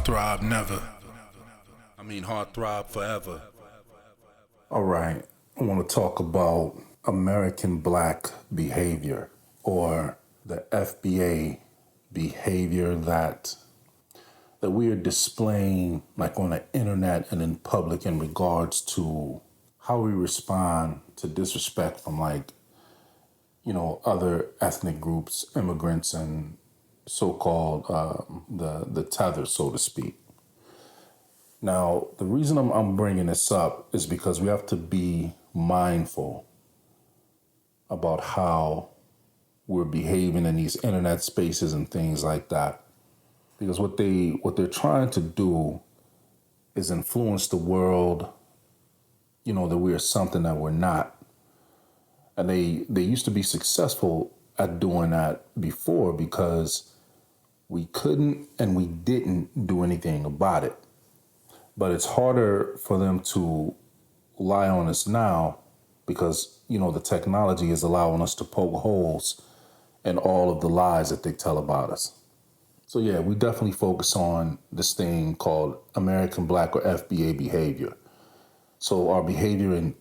throb never. Heart throb forever. All right, I want to talk about American black behavior, or the FBA behavior that we are displaying, like on the internet and in public, in regards to how we respond to disrespect from, like, other ethnic groups, immigrants, and so-called the tether, so to speak. Now, the reason I'm bringing this up is because we have to be mindful about how we're behaving in these internet spaces and things like that. Because what they're trying to do is influence the world, that we're something that we're not. And they used to be successful at doing that before because we couldn't and we didn't do anything about it. But it's harder for them to lie on us now because, the technology is allowing us to poke holes in all of the lies that they tell about us. So, yeah, we definitely focus on this thing called American Black or FBA behavior. So our behavior in,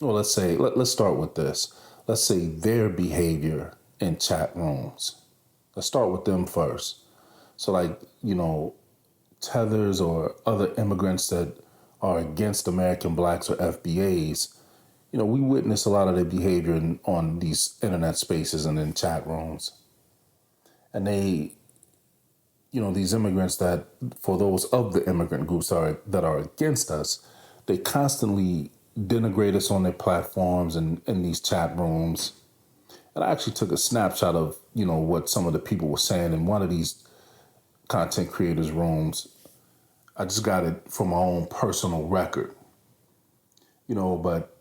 let's start with this. Let's say their behavior in chat rooms. Let's start with them first. So, like, tethers or other immigrants that are against American blacks or FBAs, we witness a lot of their behavior on these internet spaces and in chat rooms. And they, these immigrants that, for those of the immigrant groups that are against us, they constantly denigrate us on their platforms and in these chat rooms. And I actually took a snapshot of, what some of the people were saying in one of these content creators' rooms. I just got it from my own personal record, but,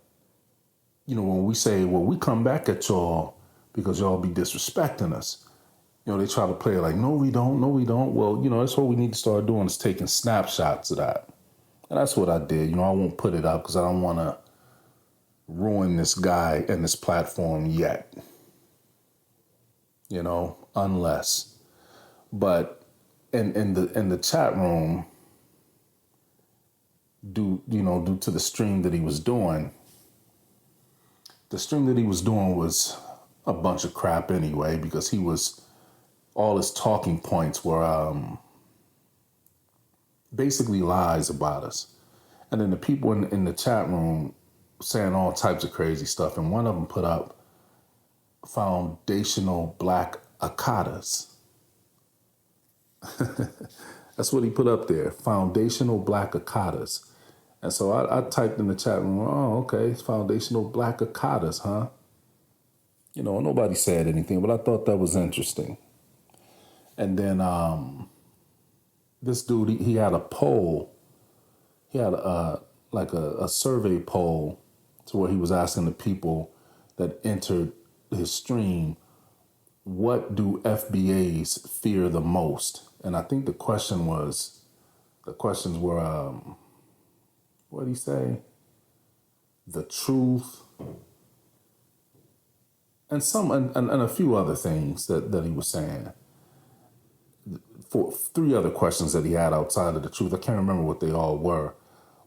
when we say, well, we come back at y'all because y'all be disrespecting us, they try to play it like, no, we don't. Well, that's what we need to start doing is taking snapshots of that. And that's what I did. I won't put it up because I don't want to ruin this guy and this platform yet, unless. But in the chat room, due to the stream that he was doing, was a bunch of crap anyway, because all his talking points were basically lies about us. And then the people in the chat room saying all types of crazy stuff. And one of them put up foundational black akatas. That's what he put up there, foundational black akatas. And so I typed in the chat room, oh, okay, it's foundational black akatas, huh? Nobody said anything, but I thought that was interesting. And then this dude, he had a poll. He had a survey poll to where he was asking the people that entered his stream, what do FBAs fear the most? And I think the questions were, what did he say? The truth. And a few other things that he was saying. For 3 other questions that he had outside of the truth. I can't remember what they all were.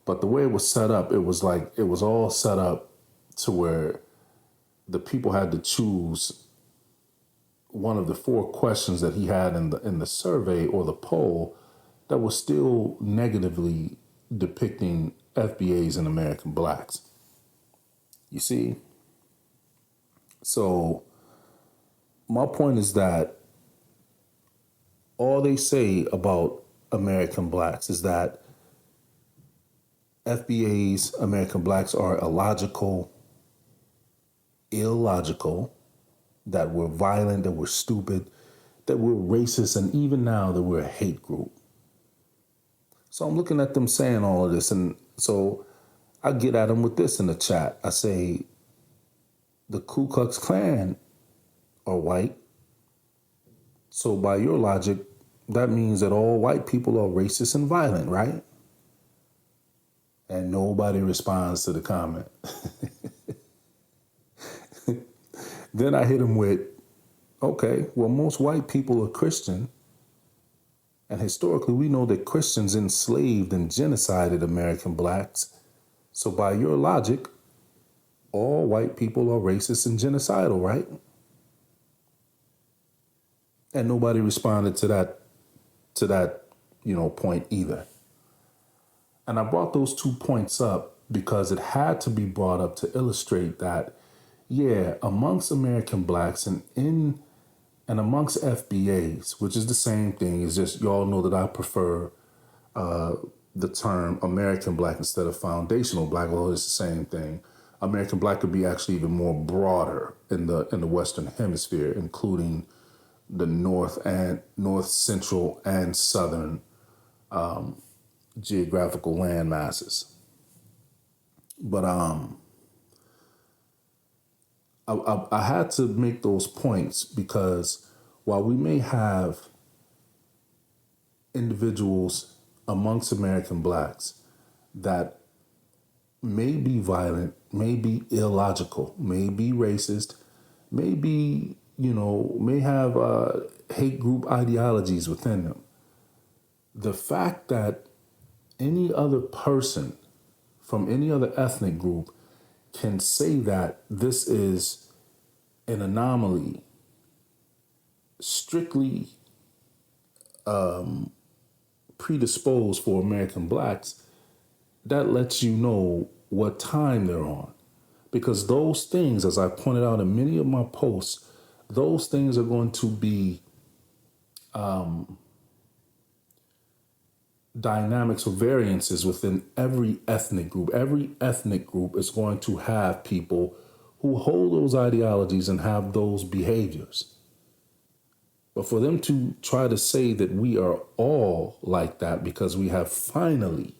But the way it was set up, it was all set up to where the people had to choose one of the 4 questions that he had in the survey or the poll that was still negatively depicting FBAs and American blacks. You see? So my point is that all they say about American blacks is that FBAs, American blacks, are illogical, that we're violent, that we're stupid, that we're racist, and even now that we're a hate group. So I'm looking at them saying all of this, and so I get at them with this in the chat. I say, the Ku Klux Klan are white. So by your logic, that means that all white people are racist and violent, right? And nobody responds to the comment. Then I hit him with, okay, well, most white people are Christian, And historically, we know that Christians enslaved and genocided American blacks. So by your logic, all white people are racist and genocidal, right? And nobody responded to that, point either. And I brought those 2 points up because it had to be brought up to illustrate that, yeah, amongst American blacks and amongst FBAs, which is the same thing, is just y'all know that I prefer the term American black instead of foundational black, although it's the same thing. American black could be actually even more broader in the Western Hemisphere, including the North, Central, and Southern geographical land masses. But I had to make those points because while we may have individuals amongst American blacks that may be violent, may be illogical, may be racist, may be, may have hate group ideologies within them, the fact that any other person from any other ethnic group can say that this is an anomaly strictly predisposed for American blacks, that lets you know what time they're on. Because those things, as I pointed out in many of my posts, those things are going to be dynamics or variances within every ethnic group. Every ethnic group is going to have people who hold those ideologies and have those behaviors. But for them to try to say that we are all like that because we have finally,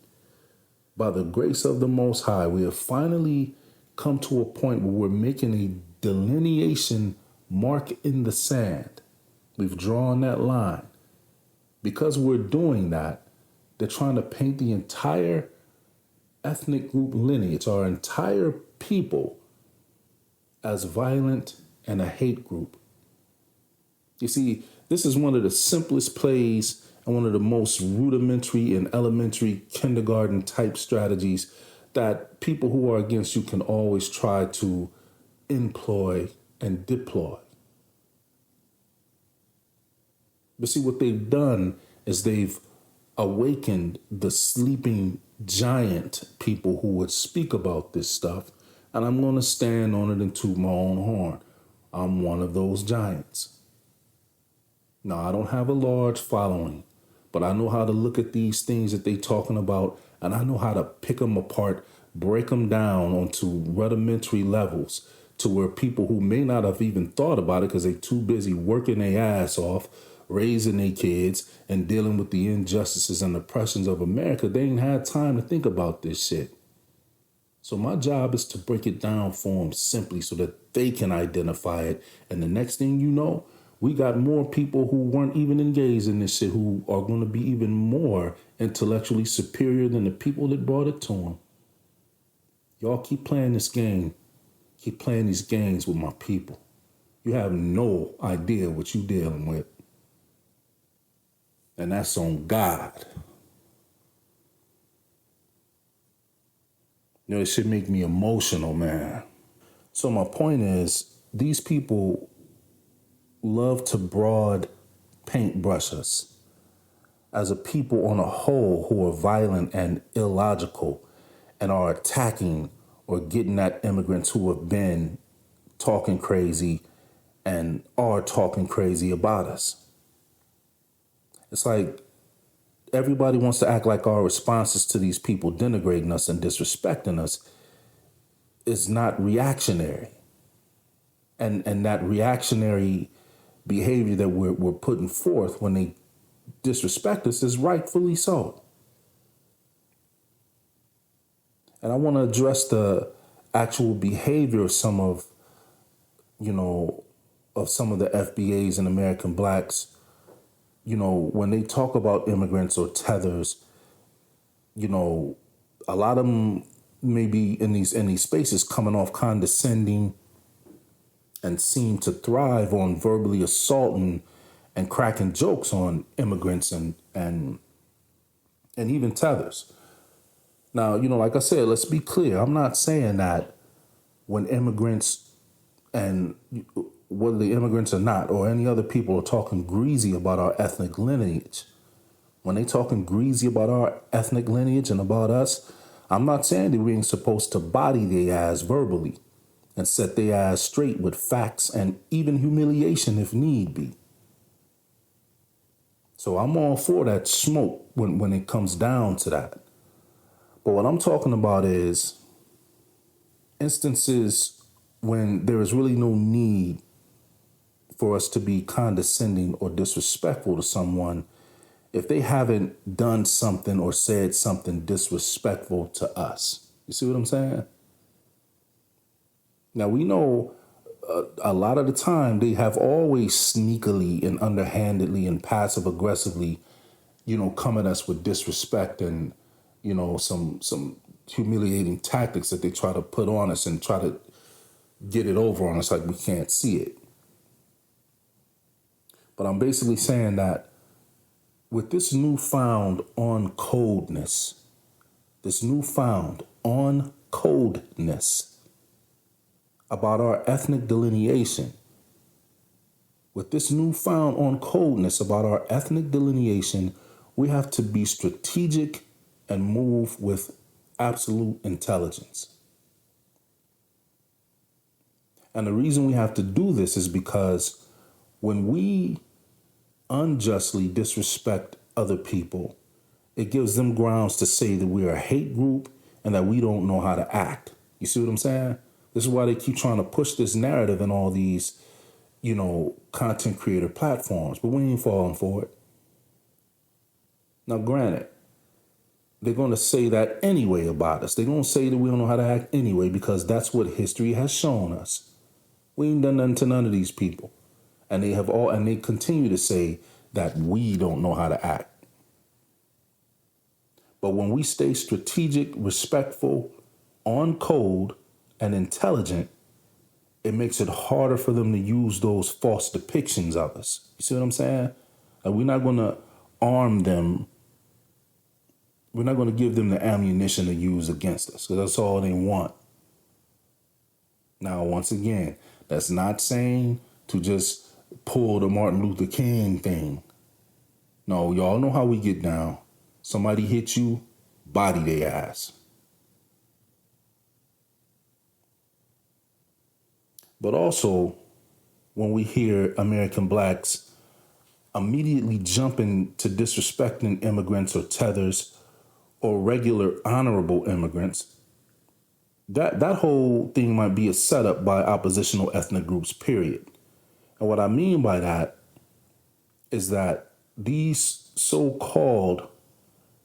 by the grace of the Most High, we have finally come to a point where we're making a delineation mark in the sand. We've drawn that line. Because we're doing that, they're trying to paint the entire ethnic group lineage, our entire people, as violent and a hate group. You see, this is one of the simplest plays and one of the most rudimentary and elementary kindergarten type strategies that people who are against you can always try to employ and deploy. But see, what they've done is they've awakened the sleeping giant people who would speak about this stuff. And I'm going to stand on it and toot my own horn. I'm one of those giants. Now, I don't have a large following, but I know how to look at these things that they're talking about, and I know how to pick them apart, break them down onto rudimentary levels to where people who may not have even thought about it because they're too busy working their ass off, raising their kids, and dealing with the injustices and oppressions of America, they ain't had time to think about this shit. So my job is to break it down for them simply so that they can identify it. And the next thing you know, we got more people who weren't even engaged in this shit who are going to be even more intellectually superior than the people that brought it to them. Y'all keep playing this game. Keep playing these games with my people. You have no idea what you're dealing with. And that's on God. It should make me emotional, man. So my point is, these people love to broad paintbrush us as a people on a whole who are violent and illogical and are attacking or getting at immigrants who have been talking crazy and are talking crazy about us. It's like everybody wants to act like our responses to these people denigrating us and disrespecting us is not reactionary. And that reactionary behavior that we're putting forth when they disrespect us is rightfully so. And I want to address the actual behavior of some of the FBAs and American blacks. When they talk about immigrants or tethers, a lot of them may be in these spaces coming off condescending and seem to thrive on verbally assaulting and cracking jokes on immigrants and even tethers. Now, like I said, let's be clear. I'm not saying that when immigrants, and whether the immigrants or not, or any other people are talking greasy about our ethnic lineage, when they talking greasy about our ethnic lineage and about us, I'm not saying that we ain't supposed to body their ass verbally and set their ass straight with facts and even humiliation if need be. So I'm all for that smoke when it comes down to that. But what I'm talking about is instances when there is really no need for us to be condescending or disrespectful to someone if they haven't done something or said something disrespectful to us. You see what I'm saying? Now, we know a lot of the time they have always sneakily and underhandedly and passive aggressively, come at us with disrespect and, some humiliating tactics that they try to put on us and try to get it over on us like we can't see it. But I'm basically saying that with this newfound on coldness about our ethnic delineation, we have to be strategic and move with absolute intelligence. And the reason we have to do this is because when we unjustly disrespect other people, it gives them grounds to say that we're a hate group and that we don't know how to act. You see what I'm saying? This is why they keep trying to push this narrative in all these, content creator platforms, but we ain't falling for it. Now, granted, they're going to say that anyway about us. They're going to say that we don't know how to act anyway because that's what history has shown us. We ain't done nothing to none of these people. And they continue to say that we don't know how to act. But when we stay strategic, respectful, on code, and intelligent, it makes it harder for them to use those false depictions of us. You see what I'm saying? And we're not going to arm them. We're not going to give them the ammunition to use against us because that's all they want. Now, once again, that's not saying to just pull the Martin Luther King thing. No, y'all know how we get down. Somebody hit you, body their ass. But also, when we hear American blacks immediately jumping to disrespecting immigrants or tethers or regular honorable immigrants, that whole thing might be a setup by oppositional ethnic groups, period. And what I mean by that is that these so-called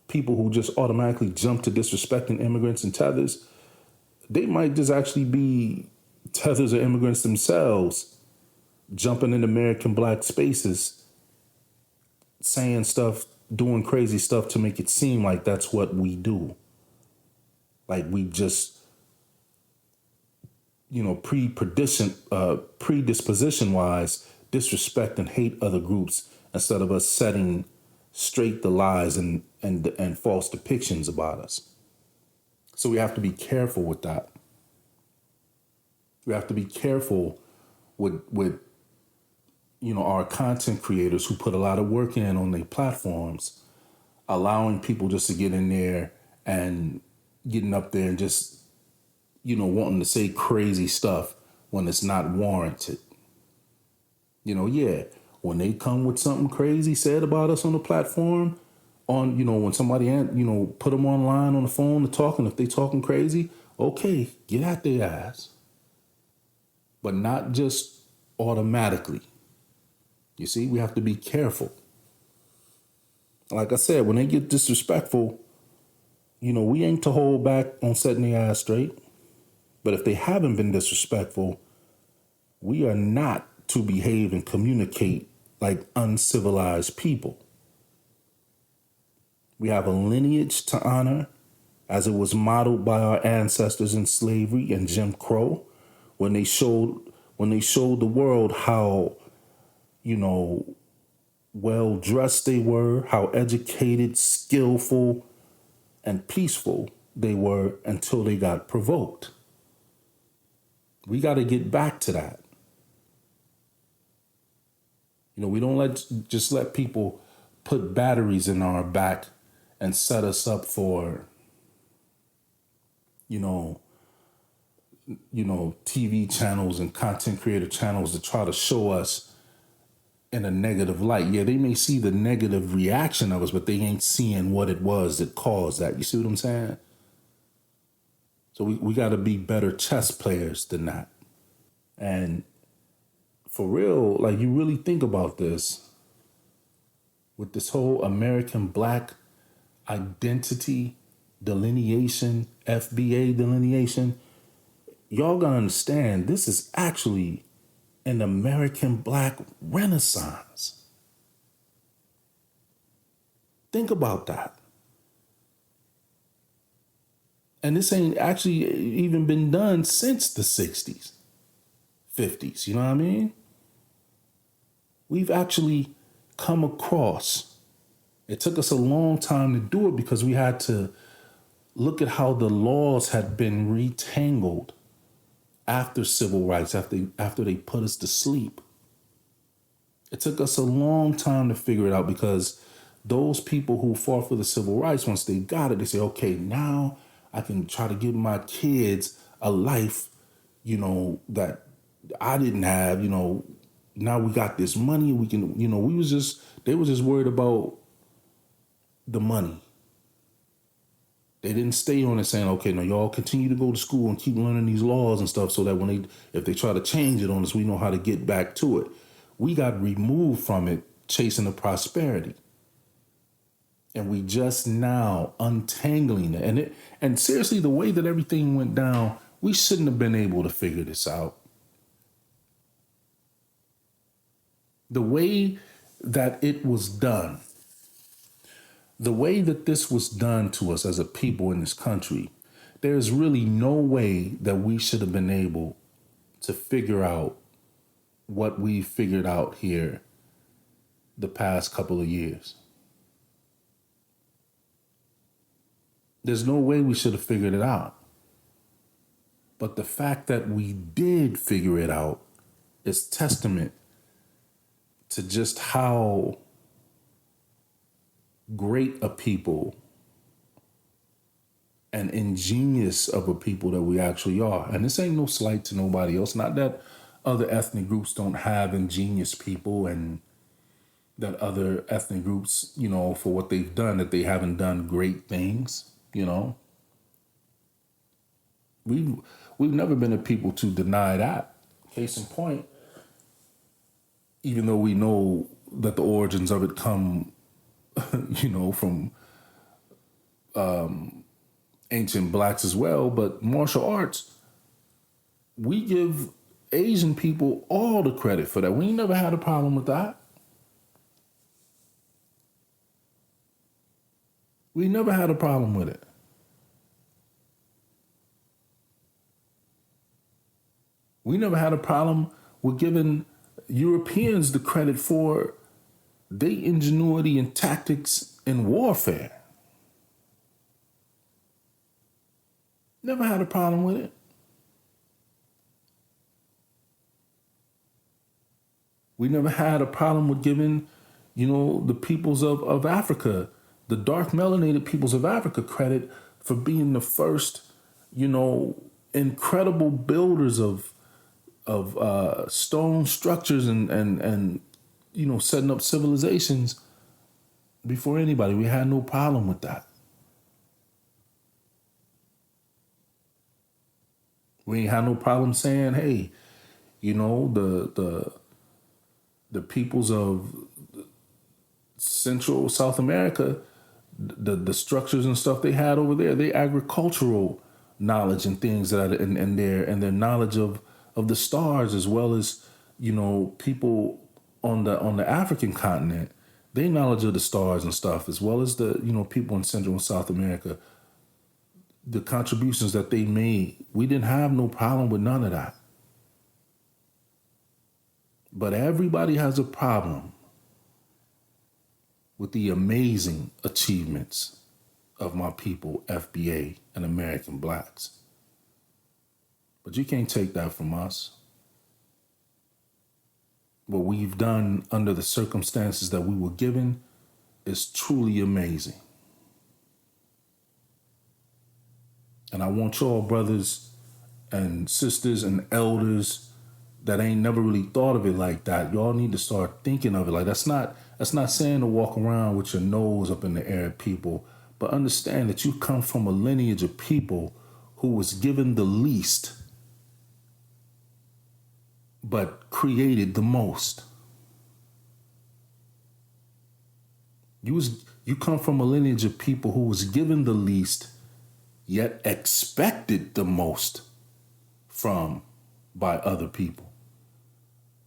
people who just automatically jump to disrespecting immigrants and tethers, they might just actually be tethers or immigrants themselves jumping in American black spaces, saying stuff, doing crazy stuff to make it seem like that's what we do. Like we just, predisposition-wise, disrespect and hate other groups instead of us setting straight the lies and false depictions about us. So we have to be careful with that. We have to be careful with our content creators who put a lot of work in on their platforms, allowing people just to get in there and getting up there and just, wanting to say crazy stuff when it's not warranted. When they come with something crazy said about us on the platform, when somebody, put them online on the phone to talk, and if they talking crazy, okay, get at their ass. But not just automatically. You see, we have to be careful. Like I said, when they get disrespectful, we ain't to hold back on setting their ass straight. But if they haven't been disrespectful, we are not to behave and communicate like uncivilized people. We have a lineage to honor, as it was modeled by our ancestors in slavery and Jim Crow, when they showed the world how, well dressed they were, how educated, skillful, and peaceful they were until they got provoked. We got to get back to that. We don't let people put batteries in our back and set us up for, you know, TV channels and content creator channels to try to show us in a negative light. Yeah, they may see the negative reaction of us, but they ain't seeing what it was that caused that. You see what I'm saying? So we got to be better chess players than that. And for real, like, you really think about this with this whole American black identity delineation, FBA delineation, y'all gotta understand this is actually an American black renaissance. Think about that. And this ain't actually even been done since the 60s, 50s, you know what I mean? We've actually come across, it took us a long time to do it because we had to look at how the laws had been retangled after civil rights, after they put us to sleep. It took us a long time to figure it out because those people who fought for the civil rights, once they got it, they say, okay, now I can try to give my kids a life, that I didn't have, now we got this money, we can, they were just worried about the money. They didn't stay on it saying, okay, now y'all continue to go to school and keep learning these laws and stuff so that if they try to change it on us, we know how to get back to it. We got removed from it chasing the prosperity. And we just now untangling it. And seriously, the way that everything went down, we shouldn't have been able to figure this out. The way that it was done, the way that this was done to us as a people in this country, there's really no way that we should have been able to figure out what we figured out here the past couple of years. There's no way we should have figured it out. But the fact that we did figure it out is testament to just how great a people and ingenious of a people that we actually are. And this ain't no slight to nobody else. Not that other ethnic groups don't have ingenious people and that other ethnic groups, for what they've done, that they haven't done great things, We've never been a people to deny that. Case in point, even though we know that the origins of it come, from ancient blacks as well, but martial arts, we give Asian people all the credit for that. We ain't never had a problem with that. We never had a problem with it. We never had a problem with giving Europeans the credit for their ingenuity and tactics in warfare. Never had a problem with it. We never had a problem with giving, the peoples of Africa, the dark melanated peoples of Africa, credit for being the first, incredible builders of stone structures and setting up civilizations before anybody. We had no problem with that. We ain't had no problem saying, hey, the peoples of Central South America, the structures and stuff they had over there, their agricultural knowledge and things and their knowledge of the stars, as well as people on the African continent, their knowledge of the stars and stuff, as well as the people in Central and South America, the contributions that they made, we didn't have no problem with none of that. But everybody has a problem with the amazing achievements of my people, FBA and American blacks. But you can't take that from us. What we've done under the circumstances that we were given is truly amazing. And I want y'all brothers and sisters and elders that ain't never really thought of it like that. Y'all need to start thinking of it like that's not saying to walk around with your nose up in the air at people, but understand that you come from a lineage of people who was given the least but created the most. You come from a lineage of people who was given the least yet expected the most from by other people.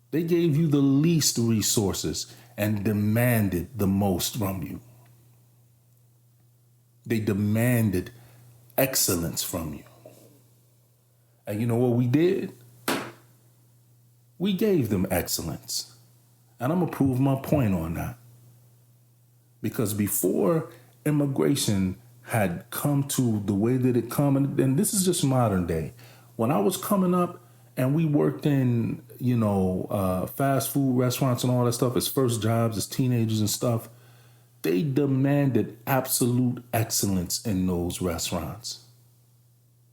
They gave you the least resources and demanded the most from you. They demanded excellence from you. And you know what we did? We gave them excellence. And I'm going to prove my point on that. Because before immigration had come to the way that it come, and this is just modern day. When I was coming up and we worked in, fast food restaurants and all that stuff as first jobs, as teenagers and stuff, they demanded absolute excellence in those restaurants.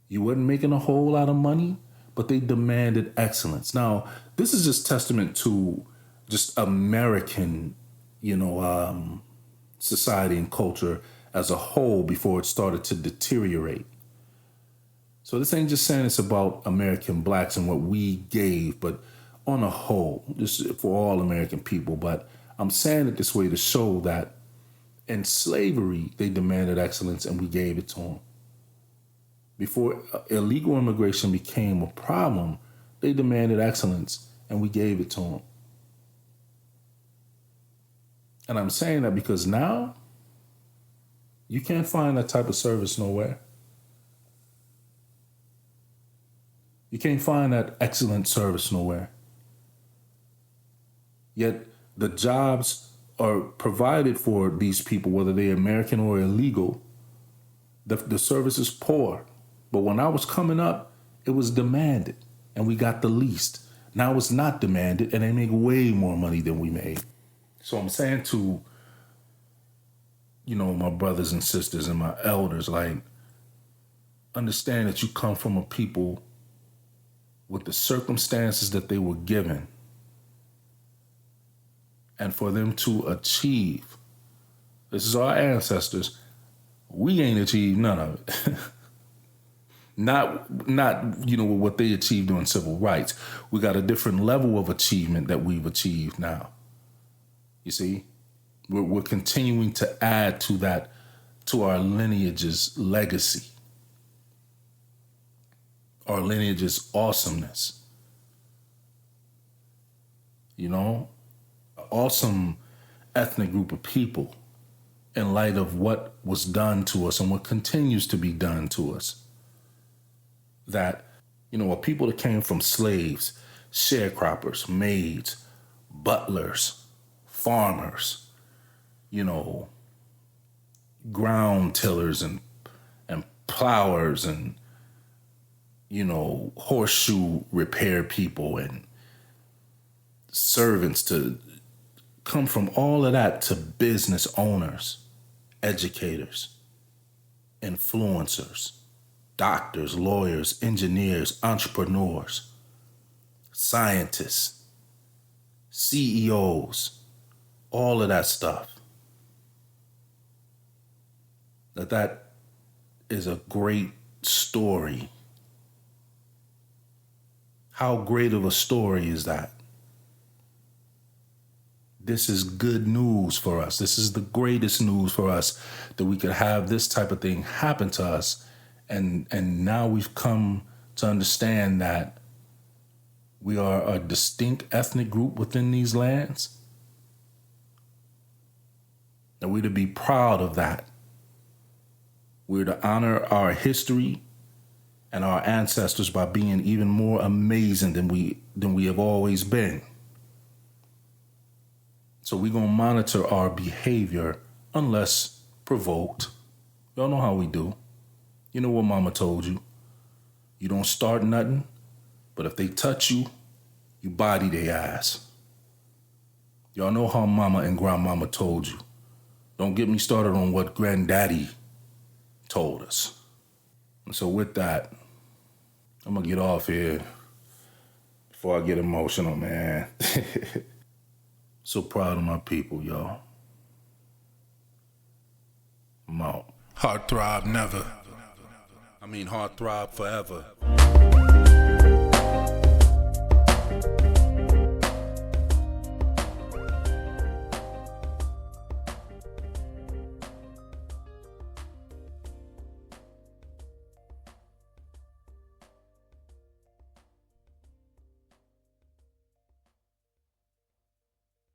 You wasn't making a whole lot of money, but they demanded excellence. Now, this is just testament to just American, society and culture as a whole before it started to deteriorate. So this ain't just saying it's about American blacks and what we gave, but on a whole, just for all American people. But I'm saying it this way to show that in slavery, they demanded excellence and we gave it to them. Before illegal immigration became a problem, they demanded excellence and we gave it to them. And I'm saying that because now you can't find that type of service nowhere. You can't find that excellent service nowhere. Yet the jobs are provided for these people, whether they're American or illegal. The service is poor. But when I was coming up, it was demanded and we got the least. Now it's not demanded and they make way more money than we made. So I'm saying to, my brothers and sisters and my elders, like, understand that you come from a people with the circumstances that they were given. And for them to achieve, this is our ancestors, we ain't achieved none of it. Not what they achieved on civil rights. We got a different level of achievement that we've achieved now. You see, we're continuing to add to that, to our lineage's legacy, our lineage's awesomeness. An awesome ethnic group of people in light of what was done to us and what continues to be done to us. That, a people that came from slaves, sharecroppers, maids, butlers, farmers, ground tillers and plowers and, horseshoe repair people and servants, to come from all of that to business owners, educators, influencers, doctors, lawyers, engineers, entrepreneurs, scientists, CEOs, all of that stuff. That is a great story. How great of a story is that? This is good news for us. This is the greatest news for us, that we could have this type of thing happen to us. And now we've come to understand that we are a distinct ethnic group within these lands. And we're to be proud of that. We're to honor our history and our ancestors by being even more amazing than we have always been. So we're going to monitor our behavior unless provoked. Y'all know how we do. You know what mama told you. You don't start nothing, but if they touch you, you body their ass. Y'all know how mama and grandmama told you. Don't get me started on what granddaddy told us. And so with that, I'm going to get off here before I get emotional, man. So proud of my people, y'all. I'm out. Heart throb never. Heart throb forever.